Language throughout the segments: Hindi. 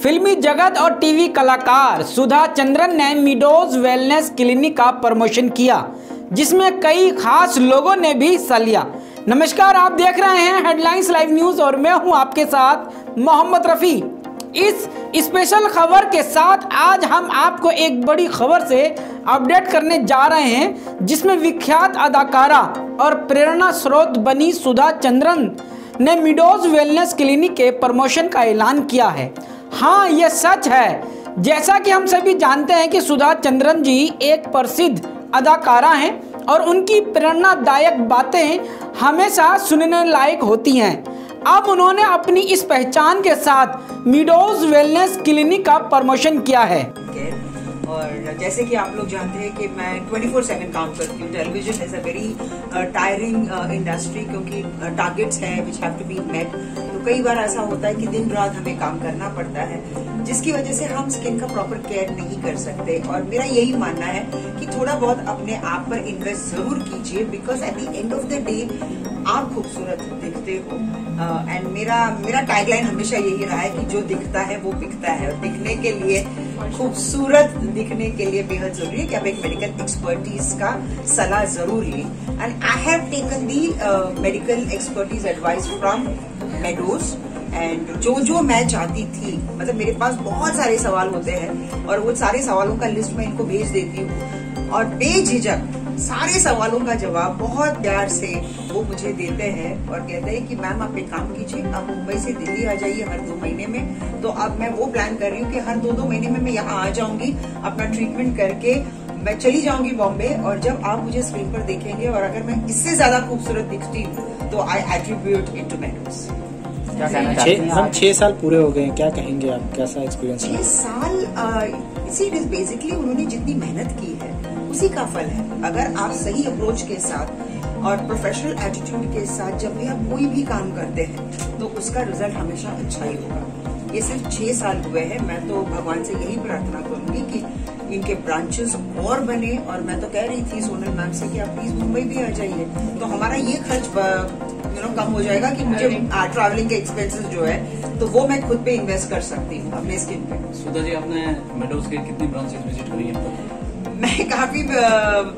फिल्मी जगत और टीवी कलाकार सुधा चंद्रन ने मेडोज वेलनेस क्लिनिक का प्रमोशन किया, जिसमें कई खास लोगों ने भी हिस्सा लिया। नमस्कार, आप देख रहे हैं हेडलाइंस लाइव न्यूज और मैं हूं आपके साथ मोहम्मद रफी। इस स्पेशल खबर के साथ आज हम आपको एक बड़ी खबर से अपडेट करने जा रहे हैं, जिसमें विख्यात अदाकारा और प्रेरणा स्रोत बनी सुधा चंद्रन ने मेडोज वेलनेस क्लिनिक के प्रमोशन का ऐलान किया है। हाँ, यह सच है। जैसा कि हम सभी जानते हैं कि सुधा चंद्रन जी एक प्रसिद्ध अदाकारा हैं और उनकी प्रेरणादायक बातें हमेशा सुनने लायक होती हैं। अब उन्होंने अपनी इस पहचान के साथ मेडोज वेलनेस क्लिनिक का प्रमोशन किया है। और जैसे कि आप लोग जानते हैं कि मैं 24/7 काम करती हूँ। Television is a very tiring industry, क्योंकि टारगेट्स हैं which have to be met. तो कई बार ऐसा होता है कि दिन रात हमें काम करना पड़ता है, जिसकी वजह से हम स्किन का प्रॉपर केयर नहीं कर सकते। और मेरा यही मानना है कि थोड़ा बहुत अपने आप पर इन्वेस्ट जरूर कीजिए, because at the end of the day आप खूबसूरत दिखते हो। एंड मेरा टैगलाइन हमेशा यही रहा है कि जो दिखता है वो बिकता है। और दिखने के लिए, खूबसूरत दिखने के लिए बेहद जरूरी है कि आप एक मेडिकल एक्सपर्टीज का सलाह जरूर लें। And I have taken the medical expertise advice from meadows. And जो मैं चाहती थी, मतलब मेरे पास बहुत सारे सवाल होते हैं और वो सारे सवालों का लिस्ट मैं इनको भेज देती हूँ और बेझिझक सारे सवालों का जवाब बहुत प्यार से वो मुझे देते हैं और कहते हैं कि मैम आप एक काम कीजिए, आप मुंबई से दिल्ली आ जाइए हर 2 महीने में। तो अब मैं वो प्लान कर रही हूँ कि हर 2-2 महीने में मैं यहाँ आ जाऊंगी, अपना ट्रीटमेंट करके मैं चली जाऊंगी बॉम्बे। और जब आप मुझे स्क्रीन पर देखेंगे और अगर मैं इससे ज्यादा खूबसूरत दिखती हूँ तो आई एट्रीब्यूट इट टू मेडोज। हम 6 साल पूरे हो गए, क्या कहेंगे आप, कैसा एक्सपीरियंस? 6 साल इट इज बेसिकली उन्होंने जितनी मेहनत की है उसी का फल है। अगर आप सही अप्रोच के साथ और प्रोफेशनल एटीट्यूड के साथ जब भी आप कोई भी काम करते हैं तो उसका रिजल्ट हमेशा अच्छा ही होगा। ये सिर्फ 6 साल हुए हैं। मैं तो भगवान से यही प्रार्थना करूंगी कि इनके ब्रांचेस और बने। और मैं तो कह रही थी सोनल मैम से कि आप प्लीज मुंबई भी आ जाइए, तो हमारा ये खर्च कम हो जाएगा कि मुझे ट्रैवलिंग के एक्सपेंसेस जो है तो वो मैं खुद पे इन्वेस्ट कर सकती हूँ अपने स्किन पे। सुधा जी, आपने मेडोज के कितनी ब्रांचेस विजिट करी हैं? मैं काफी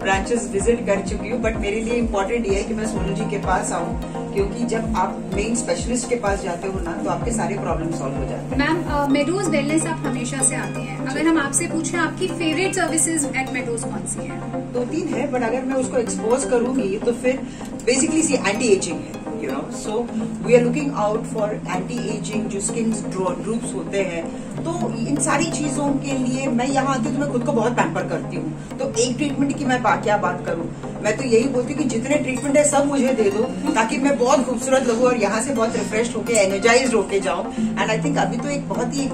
ब्रांचेस विजिट कर चुकी हूँ, बट मेरे लिए इम्पोर्टेंट ये है कि मैं सोनल जी के पास आऊँ, क्योंकि जब आप मेन स्पेशलिस्ट के पास जाते हो ना तो आपके सारे प्रॉब्लम सॉल्व हो जाते हैं। मैम, मेडोज वेलनेस आप हमेशा से आते हैं। अगर हम आपसे पूछें आपकी फेवरेट सर्विसेज एट मेडोज कौन सी है? 2-3 है, बट अगर मैं उसको एक्सपोज करूंगी तो फिर बेसिकली एंटी एजिंग है। So we are looking out for anti-aging, जो स्किन ड्रूप्स होते हैं। तो इन सारी चीजों के लिए मैं यहाँ आती हूँ तो मैं खुद को बहुत पैम्पर करती हूँ। तो एक ट्रीटमेंट की मैं क्या बात करूँ, मैं तो यही बोलती हूँ कि जितने ट्रीटमेंट है सब मुझे दे दो, ताकि मैं बहुत खूबसूरत लगूँ और यहाँ से बहुत रिफ्रेश होके एनर्जाइज होके जाऊँ। एंड आई थिंक अभी तो एक बहुत ही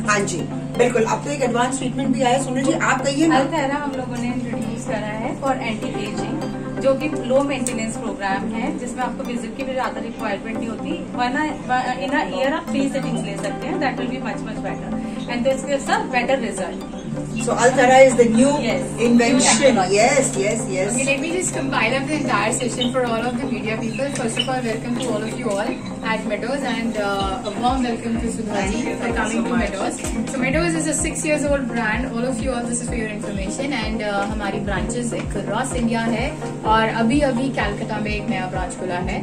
हाँ जी बिल्कुल, अब तो एक एडवांस ट्रीटमेंट भी आया। सुनो जी, आप कहिए ना। अल्थेरा हम लोगों ने इंट्रोड्यूस करा है फॉर एंटी एजिंग, जो कि लो मेंटेनेंस प्रोग्राम है, जिसमें आपको विजिट की भी ज्यादा रिक्वायरमेंट नहीं होती। वरना इन अ ईयर आप 3 सिटिंग्स ले सकते हैं, that will be much better and this gives a better result. So Althera is the new invention. Yes. Okay, let me just compile up the entire session for all of the media people. First of all, welcome to all of you all at Meadows, and a warm welcome to Sudha ji for coming to Meadows. So Meadows is a 6 years old brand. All of you all, this is for your information. And हमारी branches across India है और अभी कैलकाटा में एक नया branch खुला है.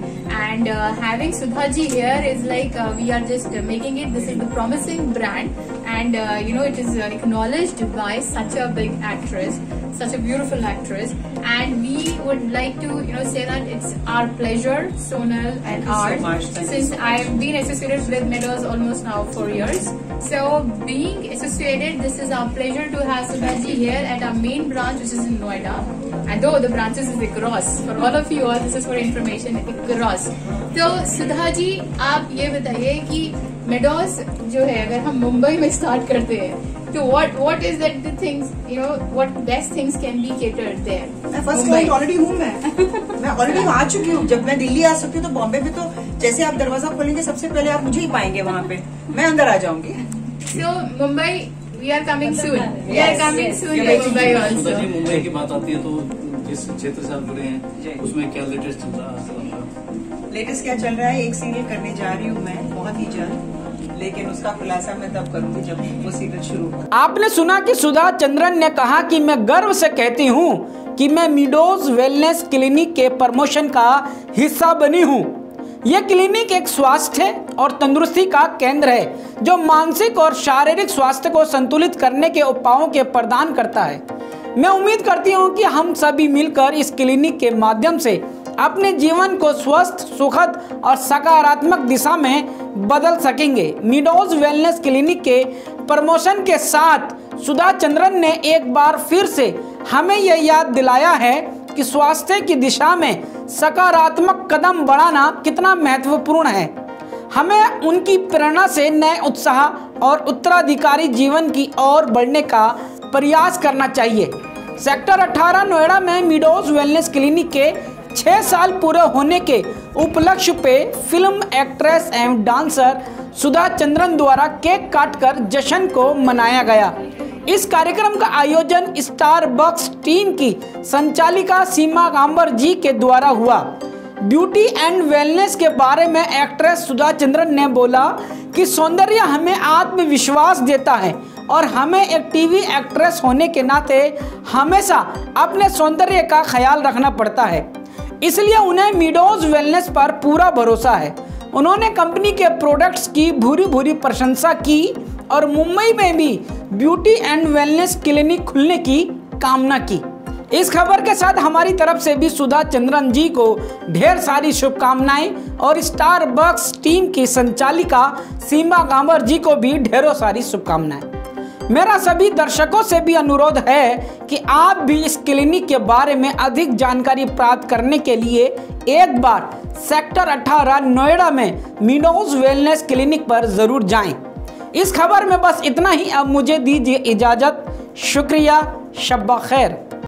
And having Sudha ji here is like we are just making it. This is the promising brand, and it is acknowledged by such a big actress, such a beautiful actress, and we would like to say that it's our pleasure, Sonal and art, since I've been associated with Meadows almost now 4 years. So being associated, this is our pleasure to have Sudha ji here at our main branch, which is in Noida. And though the branches is across, for all of you all, this is for information, across. तो सुधा जी, आप ये बताइए कि मेडोज जो है, अगर हम मुंबई में स्टार्ट करते हैं तो what is that the things, what best things can be catered there? मैं फर्स्ट क्लाइंट ऑलरेडी हूँ। मैं ऑलरेडी आ चुकी हूँ। जब मैं दिल्ली आ सकती हूँ तो बॉम्बे में तो जैसे आप दरवाजा खोलेंगे सबसे पहले आप मुझे ही पाएंगे वहाँ पे। मैं अंदर आ जाऊंगी। So Mumbai, we are coming soon. We are coming soon to Mumbai also. Mumbai की बात आती है तो जिस क्षेत्र से आप जुड़े हैं उसमें क्या लेटेस्ट चल रहा है? लेटेस्ट क्या चल रहा है, एक सीरियल करने जा रही हूँ मैं बहुत ही जल्द, लेकिन उसका खुलासा मैं तब करूंगी जब वो सीरियल शुरू हो। आपने सुना कि सुधा चंद्रन ने कहा कि मैं गर्व से कहती हूँ कि मैं मीडोज वेलनेस क्लिनिक के प्रमोशन का हिस्सा बनी हूँ। यह क्लिनिक एक स्वास्थ्य और तंदुरुस्ती का केंद्र है जो मानसिक और शारीरिक स्वास्थ्य को संतुलित करने के उपायों के प्रदान करता है। मैं उम्मीद करती हूँ कि हम सभी मिलकर इस क्लिनिक के माध्यम से अपने जीवन को स्वस्थ, सुखद और सकारात्मक दिशा में बदल सकेंगे। मीडोज वेलनेस क्लिनिक के प्रमोशन के साथ सुधा चंद्रन ने एक बार फिर से हमें यह याद दिलाया है कि स्वास्थ्य की दिशा में सकारात्मक कदम बढ़ाना कितना महत्वपूर्ण है। हमें उनकी प्रेरणा से नए उत्साह और उत्तराधिकारी जीवन की ओर बढ़ने का प्रयास करना चाहिए। सेक्टर 18 नोएडा में मीडोज वेलनेस क्लिनिक के 6 साल पूरे होने के उपलक्ष्य पे फिल्म एक्ट्रेस एवं डांसर सुधा चंद्रन द्वारा केक काटकर जश्न को मनाया गया। इस कार्यक्रम का आयोजन स्टारबक्स टीम की संचालिका सीमा गांबर जी के द्वारा हुआ। ब्यूटी एंड वेलनेस के बारे में एक्ट्रेस सुधा चंद्रन ने बोला कि सौंदर्य हमें आत्मविश्वास देता है और हमें एक टीवी एक्ट्रेस होने के नाते हमेशा अपने सौंदर्य का ख्याल रखना पड़ता है, इसलिए उन्हें मीडोज वेलनेस पर पूरा भरोसा है। उन्होंने कंपनी के प्रोडक्ट्स की भूरी भूरी प्रशंसा की और मुंबई में भी ब्यूटी एंड वेलनेस क्लिनिक खुलने की कामना की। इस खबर के साथ हमारी तरफ से भी सुधा चंद्रन जी को ढेर सारी शुभकामनाएं और स्टारबक्स टीम की संचालिका सीमा गांबर जी को भी ढेरों सारी शुभकामनाएं। मेरा सभी दर्शकों से भी अनुरोध है कि आप भी इस क्लिनिक के बारे में अधिक जानकारी प्राप्त करने के लिए एक बार सेक्टर 18 नोएडा में मीडोज वेलनेस क्लिनिक पर जरूर जाएं। इस खबर में बस इतना ही। अब मुझे दीजिए इजाजत। शुक्रिया। शब्बा खैर।